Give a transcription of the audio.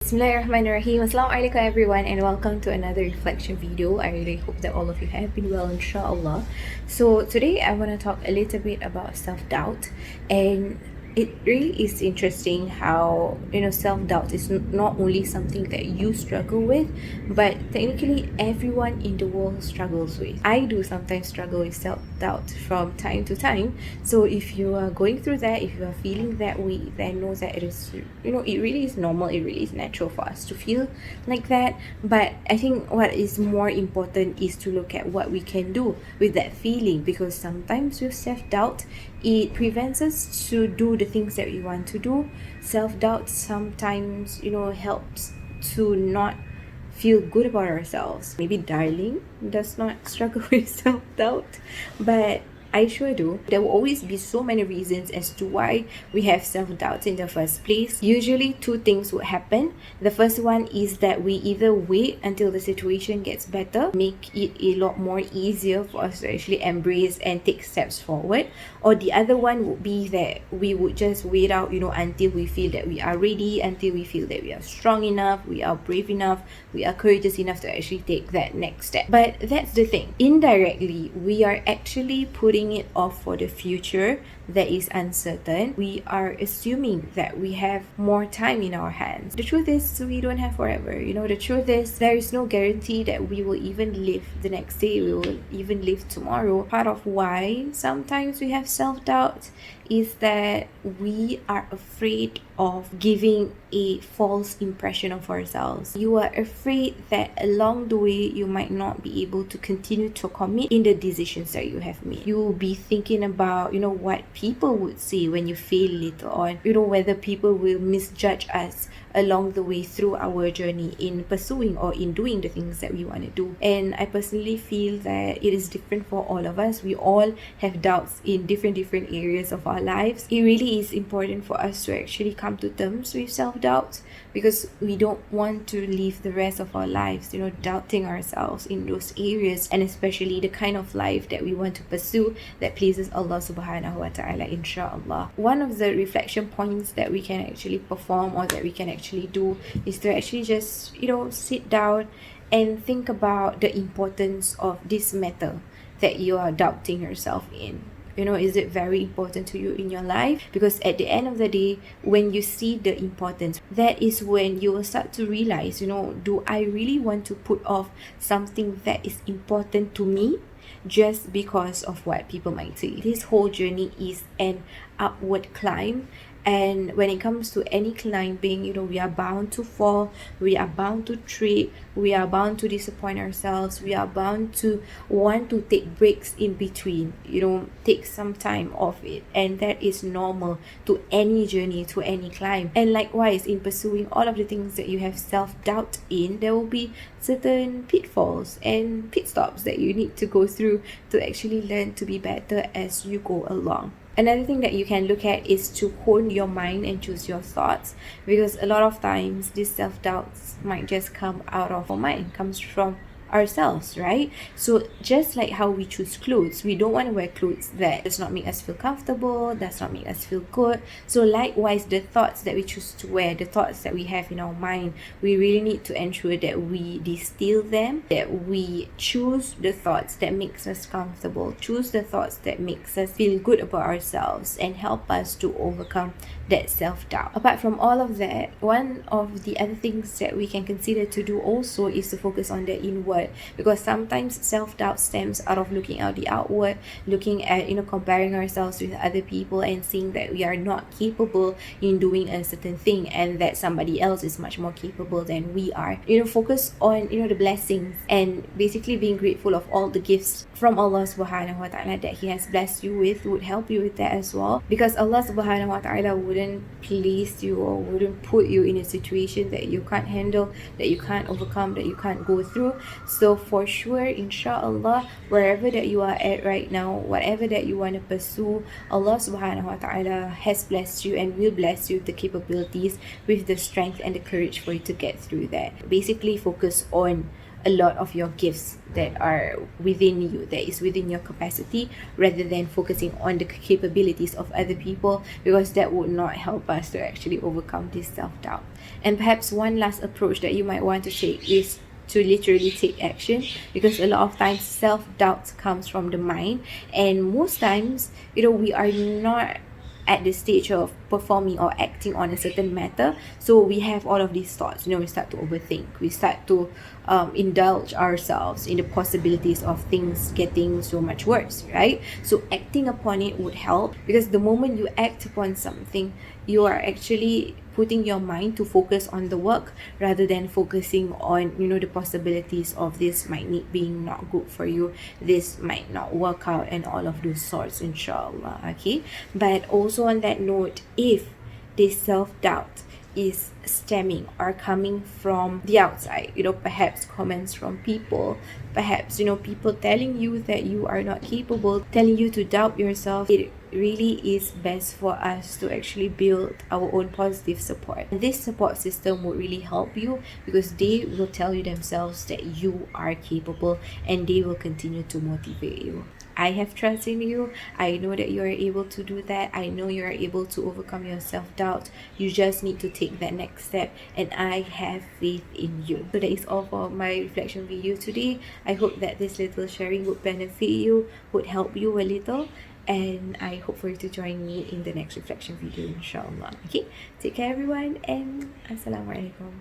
Bismillahirrahmanirrahim. Assalamualaikum everyone and welcome to another reflection video. I really hope that all of you have been well, insyaAllah. So today I want to talk a little bit about self-doubt, and it really is interesting how self-doubt is not only something that you struggle with, but technically everyone in the world struggles with. I do sometimes struggle with self-doubt from time to time. So if you are going through that, if you are feeling that way, then know that it is it really is normal, it really is natural for us to feel like that. But I think what is more important is to look at what we can do with that feeling, because sometimes with self-doubt it prevents us to do the things that we want to do. Self-doubt sometimes helps to not feel good about ourselves. Maybe Darling does not struggle with self-doubt, but I sure do. There will always be so many reasons as to why we have self-doubt in the first place. Usually two things would happen. The first one is that we either wait until the situation gets better, make it a lot more easier for us to actually embrace and take steps forward, or the other one would be that we would just wait out until we feel that we are ready, until we feel that we are strong enough, we are brave enough, we are courageous enough to actually take that next step. But that's the thing, indirectly we are actually putting it off for the future that is uncertain. We are assuming that we have more time in our hands. The truth is, we don't have forever. The truth is, there is no guarantee that we will even live the next day, we will even live tomorrow. Part of why sometimes we have self-doubt is that we are afraid of giving a false impression of ourselves. You are afraid that along the way you might not be able to continue to commit in the decisions that you have made. You will be thinking about what people would say when you fail later on, whether people will misjudge us along the way through our journey in pursuing or in doing the things that we want to do. And I personally feel that it is different for all of us. We all have doubts in different areas of our lives. It really is important for us to actually come to terms with self-doubt, because we don't want to live the rest of our lives doubting ourselves in those areas, and especially the kind of life that we want to pursue that pleases Allah subhanahu wa ta'ala, insyaAllah. One of the reflection points that we can actually perform, or that we can actually do, is to actually just sit down and think about the importance of this matter that you are doubting yourself in. Is it very important to you in your life? Because at the end of the day, when you see the importance, that is when you will start to realize, do I really want to put off something that is important to me just because of what people might say? This whole journey is an upward climb. And when it comes to any climbing, we are bound to fall, we are bound to trip, we are bound to disappoint ourselves, we are bound to want to take breaks in between, take some time off it. And that is normal to any journey, to any climb. And likewise, in pursuing all of the things that you have self-doubt in, there will be certain pitfalls and pit stops that you need to go through to actually learn to be better as you go along. Another thing that you can look at is to hone your mind and choose your thoughts, because a lot of times these self-doubts might just come out of our mind, comes from ourselves, right? So just like how we choose clothes, we don't want to wear clothes that does not make us feel comfortable, does not make us feel good. So likewise, the thoughts that we choose to wear, the thoughts that we have in our mind, we really need to ensure that we distill them, that we choose the thoughts that makes us comfortable, choose the thoughts that makes us feel good about ourselves and help us to overcome that self-doubt. Apart from all of that, one of the other things that we can consider to do also is to focus on the inward, because sometimes self-doubt stems out of looking out the outward, looking at comparing ourselves with other people and seeing that we are not capable in doing a certain thing, and that somebody else is much more capable than we are. Focus on the blessings, and basically being grateful of all the gifts from Allah subhanahu wa ta'ala that He has blessed you with would help you with that as well, because Allah subhanahu wa ta'ala wouldn't place you or wouldn't put you in a situation that you can't handle, that you can't overcome, that you can't go through. So for sure, insyaAllah, wherever that you are at right now, whatever that you want to pursue, Allah subhanahu wa ta'ala has blessed you and will bless you with the capabilities, with the strength and the courage for you to get through that. Basically focus on a lot of your gifts that are within you, that is within your capacity, rather than focusing on the capabilities of other people, because that would not help us to actually overcome this self-doubt. And perhaps one last approach that you might want to take is to literally take action, because a lot of times self-doubt comes from the mind, and most times, we are not at the stage of performing or acting on a certain matter, so we have all of these thoughts. We start to overthink, we start to indulge ourselves in the possibilities of things getting so much worse, right? So acting upon it would help, because the moment you act upon something, you are actually putting your mind to focus on the work, rather than focusing on the possibilities of this might need being not good for you, this might not work out, and all of those sorts, insyaAllah. Okay, but also on that note, if this self-doubt is stemming or coming from the outside, perhaps comments from people, perhaps people telling you that you are not capable, telling you to doubt yourself, it really is best for us to actually build our own positive support. And this support system will really help you, because they will tell you themselves that you are capable, and they will continue to motivate you. I have trust in you. I know that you are able to do that. I know you are able to overcome your self-doubt. You just need to take that next step, and I have faith in you. So that is all for my reflection video today. I hope that this little sharing would benefit you, would help you a little, and I hope for you to join me in the next reflection video, insyaAllah. Okay, take care everyone, and Assalamualaikum.